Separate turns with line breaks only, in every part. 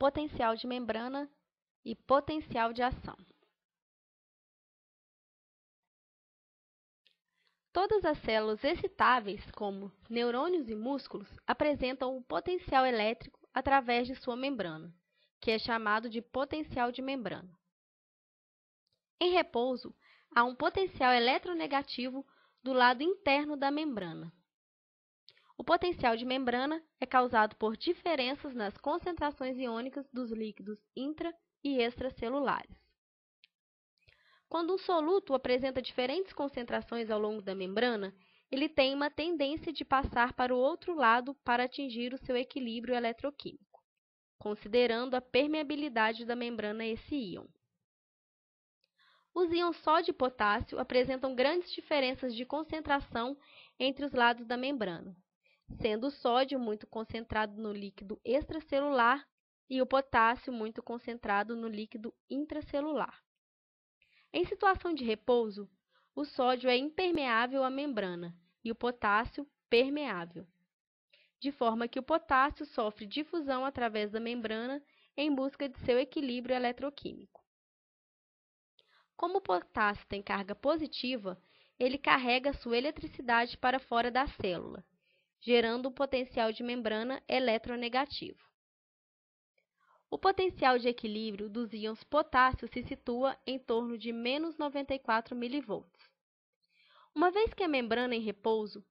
potencial de membrana e potencial de ação. Todas as células excitáveis, como neurônios e músculos, apresentam um potencial elétrico através de sua membrana, que é chamado de potencial de membrana. Em repouso, há um potencial eletronegativo do lado interno da membrana. O potencial de membrana é causado por diferenças nas concentrações iônicas dos líquidos intra- e extracelulares. Quando um soluto apresenta diferentes concentrações ao longo da membrana, ele tem uma tendência de passar para o outro lado para atingir o seu equilíbrio eletroquímico, considerando a permeabilidade da membrana a esse íon. Os íons sódio e potássio apresentam grandes diferenças de concentração entre os lados da membrana, sendo o sódio muito concentrado no líquido extracelular e o potássio muito concentrado no líquido intracelular. Em situação de repouso, o sódio é impermeável à membrana e o potássio permeável, de forma que o potássio sofre difusão através da membrana em busca de seu equilíbrio eletroquímico. Como o potássio tem carga positiva, ele carrega sua eletricidade para fora da célula, gerando um potencial de membrana eletronegativo. O potencial de equilíbrio dos íons potássio se situa em torno de menos 94 mV. Uma vez que a membrana em repouso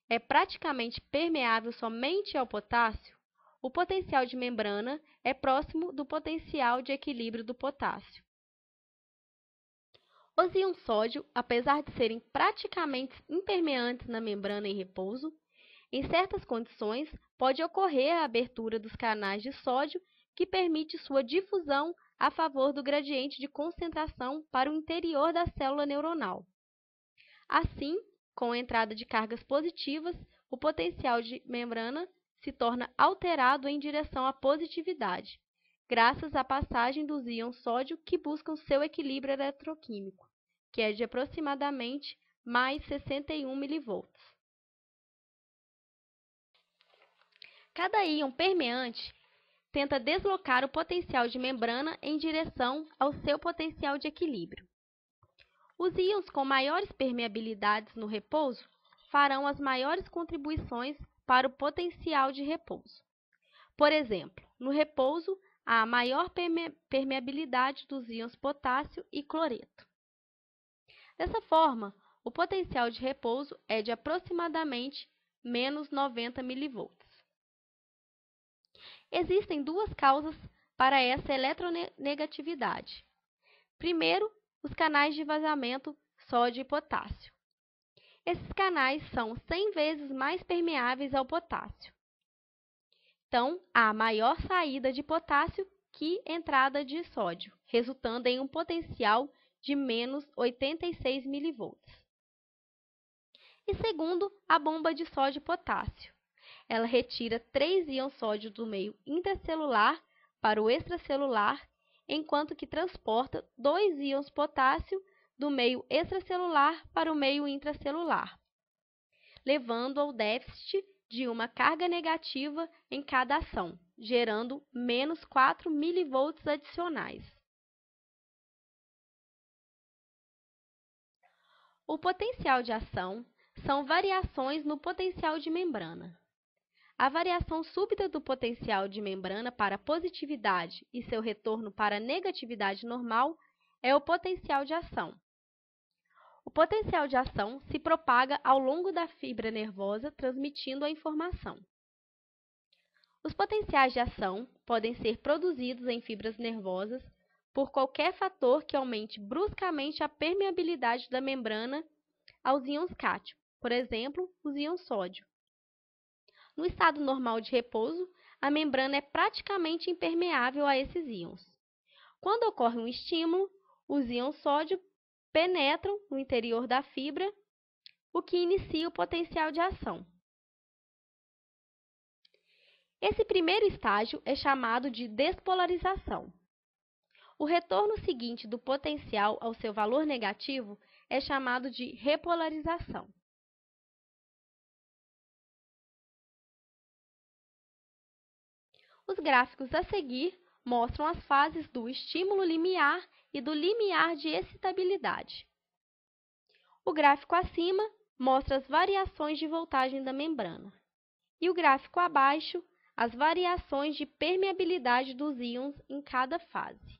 é praticamente permeável somente ao potássio, o potencial de membrana é próximo do potencial de equilíbrio do potássio. Os íons sódio, apesar de serem praticamente impermeantes na membrana em repouso, em certas condições pode ocorrer a abertura dos canais de sódio que permite sua difusão a favor do gradiente de concentração para o interior da célula neuronal. Assim, com a entrada de cargas positivas, o potencial de membrana se torna alterado em direção à positividade, graças à passagem dos íons sódio que buscam seu equilíbrio eletroquímico, que é de aproximadamente mais 61 mV. Cada íon permeante tenta deslocar o potencial de membrana em direção ao seu potencial de equilíbrio. Os íons com maiores permeabilidades no repouso farão as maiores contribuições para o potencial de repouso. Por exemplo, no repouso, há maior permeabilidade dos íons potássio e cloreto. Dessa forma, o potencial de repouso é de aproximadamente menos 90 mV. Existem duas causas para essa eletronegatividade. Primeiro, os canais de vazamento sódio e potássio. Esses canais são 100 vezes mais permeáveis ao potássio. Então, há maior saída de potássio que entrada de sódio, resultando em um potencial de menos 86 mV. E segundo, a bomba de sódio e potássio. Ela retira 3 íons sódio do meio intracelular para o extracelular, enquanto que transporta 2 íons potássio do meio extracelular para o meio intracelular, levando ao déficit de uma carga negativa em cada ação, gerando menos 4 mV adicionais. O potencial de ação são variações no potencial de membrana. A variação súbita do potencial de membrana para positividade e seu retorno para negatividade normal é o potencial de ação. O potencial de ação se propaga ao longo da fibra nervosa, transmitindo a informação. Os potenciais de ação podem ser produzidos em fibras nervosas por qualquer fator que aumente bruscamente a permeabilidade da membrana aos íons cátions, por exemplo, os íons sódio. No estado normal de repouso, a membrana é praticamente impermeável a esses íons. Quando ocorre um estímulo, os íons sódio penetram no interior da fibra, o que inicia o potencial de ação. Esse primeiro estágio é chamado de despolarização. O retorno seguinte do potencial ao seu valor negativo é chamado de repolarização. Os gráficos a seguir mostram as fases do estímulo limiar e do limiar de excitabilidade. O gráfico acima mostra as variações de voltagem da membrana e o gráfico abaixo as variações de permeabilidade dos íons em cada fase.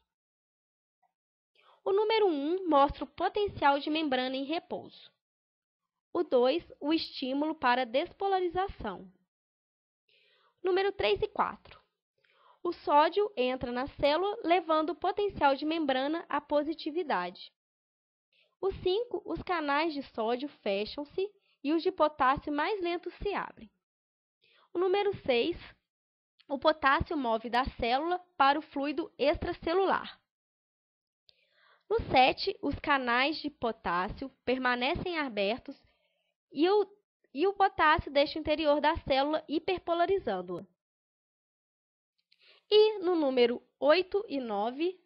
O número 1 mostra o potencial de membrana em repouso. O 2, o estímulo para despolarização. Número 3 e 4. O sódio entra na célula levando o potencial de membrana à positividade. O 5, os canais de sódio fecham-se e os de potássio mais lentos se abrem. O número 6, o potássio move da célula para o fluido extracelular. No 7, os canais de potássio permanecem abertos e o potássio deixa o interior da célula hiperpolarizando-a. E no número 8 e 9,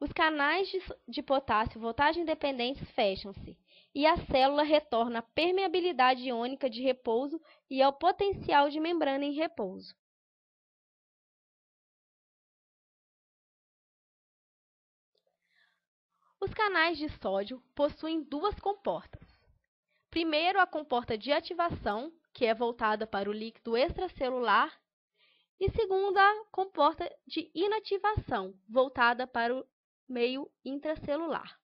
os canais de potássio voltagem dependentes fecham-se e a célula retorna à permeabilidade iônica de repouso e ao potencial de membrana em repouso. Os canais de sódio possuem duas comportas. Primeiro, a comporta de ativação, que é voltada para o líquido extracelular, e segundo, a comporta de inativação, voltada para o meio intracelular.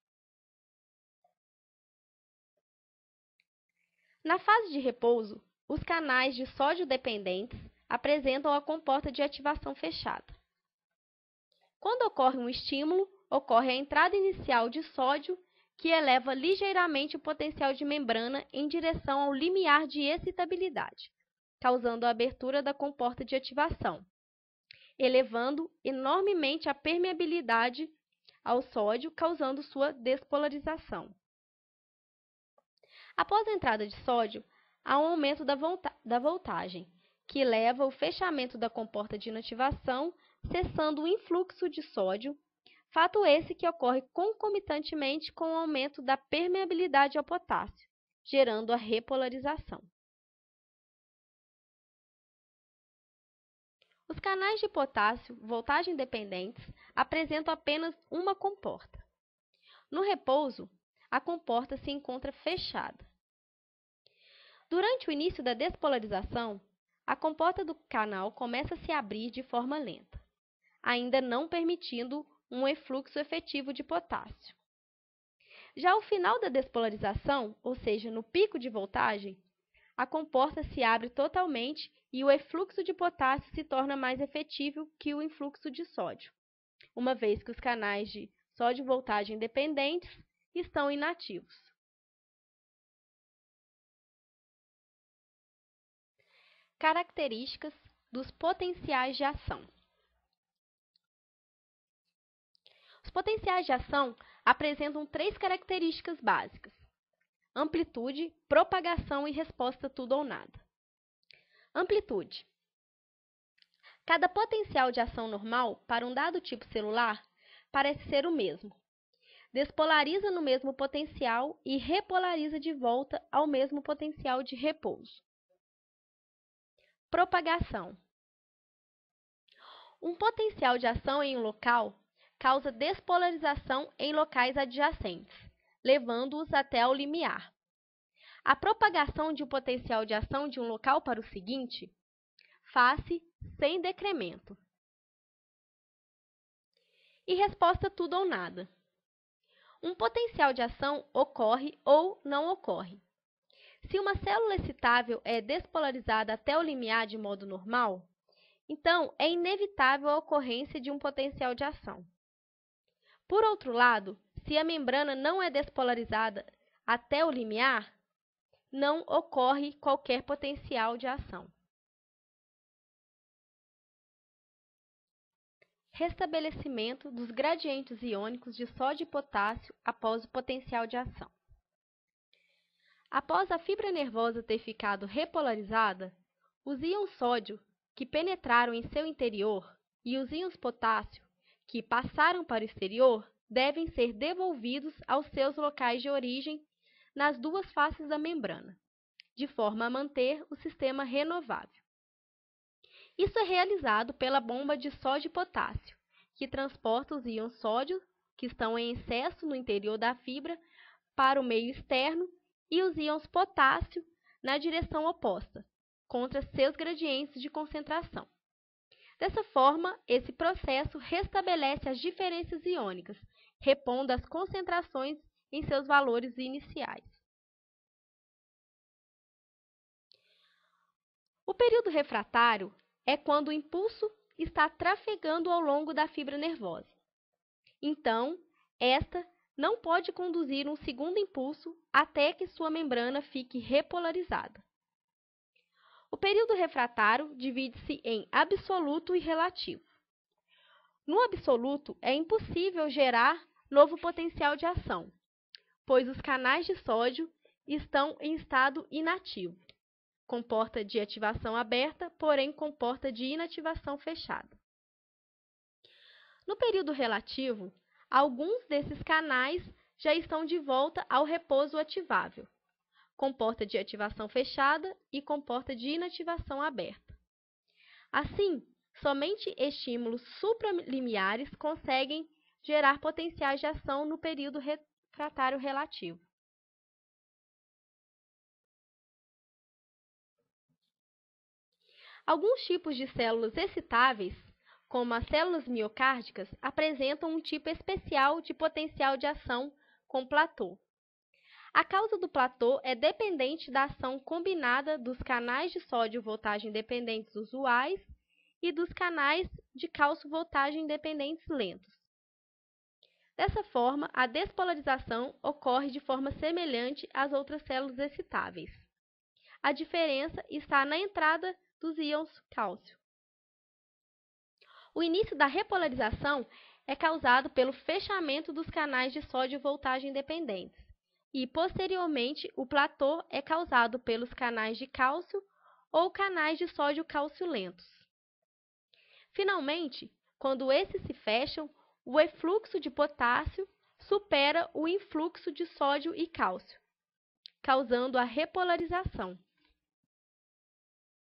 Na fase de repouso, os canais de sódio dependentes apresentam a comporta de ativação fechada. Quando ocorre um estímulo, ocorre a entrada inicial de sódio, que eleva ligeiramente o potencial de membrana em direção ao limiar de excitabilidade, causando a abertura da comporta de ativação, elevando enormemente a permeabilidade ao sódio, causando sua despolarização. Após a entrada de sódio, há um aumento da voltagem, que leva ao fechamento da comporta de inativação, cessando o influxo de sódio, fato esse que ocorre concomitantemente com o aumento da permeabilidade ao potássio, gerando a repolarização. Os canais de potássio voltagem dependentes apresentam apenas uma comporta. No repouso, a comporta se encontra fechada. Durante o início da despolarização, a comporta do canal começa a se abrir de forma lenta, ainda não permitindo um efluxo efetivo de potássio. Já ao final da despolarização, ou seja, no pico de voltagem, a comporta se abre totalmente e o efluxo de potássio se torna mais efetivo que o influxo de sódio, uma vez que os canais de sódio voltagem dependentes estão inativos. Características dos potenciais de ação. Os potenciais de ação apresentam três características básicas: amplitude, propagação e resposta tudo ou nada. Amplitude. Cada potencial de ação normal para um dado tipo celular parece ser o mesmo. Despolariza no mesmo potencial e repolariza de volta ao mesmo potencial de repouso. Propagação. Um potencial de ação em um local causa despolarização em locais adjacentes, levando-os até ao limiar. A propagação de um potencial de ação de um local para o seguinte faz-se sem decremento. E resposta tudo ou nada. Um potencial de ação ocorre ou não ocorre. Se uma célula excitável é despolarizada até o limiar de modo normal, então é inevitável a ocorrência de um potencial de ação. Por outro lado, se a membrana não é despolarizada até o limiar, não ocorre qualquer potencial de ação. Restabelecimento dos gradientes iônicos de sódio e potássio após o potencial de ação. Após a fibra nervosa ter ficado repolarizada, os íons sódio, que penetraram em seu interior, e os íons potássio, que passaram para o exterior, devem ser devolvidos aos seus locais de origem nas duas faces da membrana, de forma a manter o sistema renovável. Isso é realizado pela bomba de sódio e potássio, que transporta os íons sódio, que estão em excesso no interior da fibra, para o meio externo, e os íons potássio na direção oposta, contra seus gradientes de concentração. Dessa forma, esse processo restabelece as diferenças iônicas, repondo as concentrações em seus valores iniciais. O período refratário é quando o impulso está trafegando ao longo da fibra nervosa. Então, esta não pode conduzir um segundo impulso até que sua membrana fique repolarizada. O período refratário divide-se em absoluto e relativo. No absoluto, é impossível gerar novo potencial de ação, pois os canais de sódio estão em estado inativo, com porta de ativação aberta, porém com porta de inativação fechada. No período relativo, alguns desses canais já estão de volta ao repouso ativável, com porta de ativação fechada e com porta de inativação aberta. Assim, somente estímulos supralimiares conseguem gerar potenciais de ação no período refratário relativo. Alguns tipos de células excitáveis, como as células miocárdicas, apresentam um tipo especial de potencial de ação com platô. A causa do platô é dependente da ação combinada dos canais de sódio voltagem dependentes usuais e dos canais de cálcio voltagem dependentes lentos. Dessa forma, a despolarização ocorre de forma semelhante às outras células excitáveis. A diferença está na entrada dos íons cálcio. O início da repolarização é causado pelo fechamento dos canais de sódio voltagem dependentes e, posteriormente, o platô é causado pelos canais de cálcio ou canais de sódio-cálcio lentos. Finalmente, quando esses se fecham, o efluxo de potássio supera o influxo de sódio e cálcio, causando a repolarização.